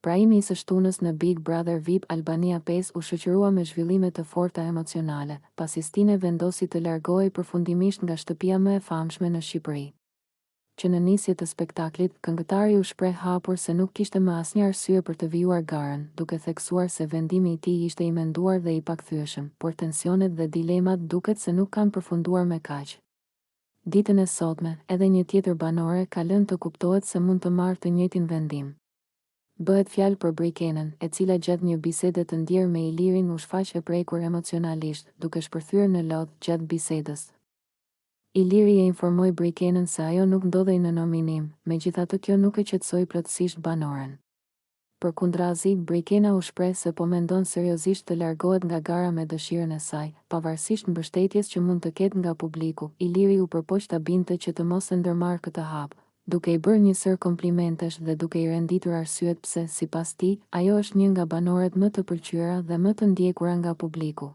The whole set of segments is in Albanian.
Praimi i së shtunës në Big Brother VIP Albania 5 u shoqërua me zhvillime të forta emocionale, pasi Stine vendosi të largohej përfundimisht nga shtëpia më e famshme në Shqipëri. Që në nisje të spektaklit, këngëtari u shpreh hapur se nuk kishte më asnjë arsye për të vijuar garën, duke theksuar se vendimi i tij ishte i menduar dhe i pakthyeshëm, por tensionet dhe dilemat duket se nuk kanë përfunduar me kaq. Ditën e sotme, edhe një tjetër banore ka lënë të kuptohet se mund të marrë të njëjtin vendim. Bëhet fjalë për Brikenën, e cila gjatë një bisede të ndjerë me Ilirin u shfaq e prekur emocionalisht, duke shpërthyer në lodh gjatë bisedës. Iliri e informoi Brikenën se ajo nuk ndodhej në nominim, megjithatë kjo nuk e qetësoi plotësisht banoren. Përkundrazi, Brikena u shpreh se po mendon seriozisht të largohet nga gara me dëshirën e saj, pavarësisht mbështetjes që mund të ketë nga publiku. Iliri u përpoq ta binte që të mos e ndërmarrë këtë hap, duke i bërë një sër komplimentesh dhe duke i renditur arsyet pse, sipas tij, ajo është një nga banoret më të pëlqyera dhe më të ndjekura nga publiku.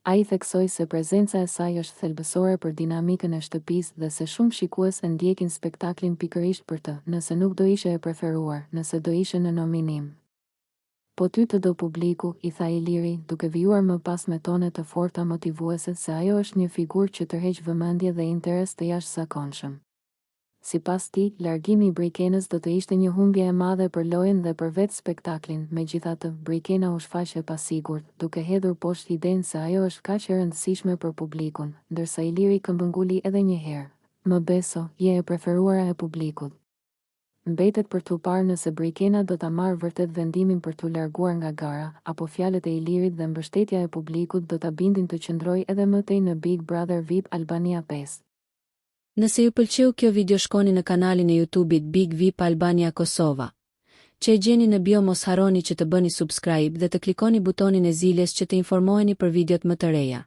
Ai theksoi se prezenca e saj është thelbësore për dinamikën e shtëpisë dhe se shumë shikues e ndjekin spektaklin pikërisht për të, nëse nuk do ishe e preferuar, nëse do ishe në nominim. Po ty të do publiku, i tha Iliri, duke vijuar më pas me tone të forta motivuese se ajo është një figurë që tërheq vëmendje dhe interes të jashtëzakonshëm. Sipas tij, largimi i Brikenës do të ishte një humbje e madhe për lojën dhe për vetë spektaklin. Megjithatë, Brikena u shfaq e pasigurt, duke hedhur poshtë idenë se ajo është kaq e rëndësishme për publikun, ndërsa Iliri këmbënguli edhe një herë: "Më beso, je e preferuara e publikut." Mbetet për t'u parë nëse Brikena do ta marrë vërtet vendimin për t'u larguar nga gara, apo fjalët e Ilirit dhe mbështetja e publikut do ta bindin të qëndrojë edhe më tej në Big Brother VIP Albania 5. Nëse ju pëlqeu kjo video, shkoni në kanalin e YouTube-it Big VIP Albania Kosova, që e gjeni në bio. Mos harroni që të bëni subscribe dhe të klikoni butonin e ziljes që të informoheni për videot më të reja.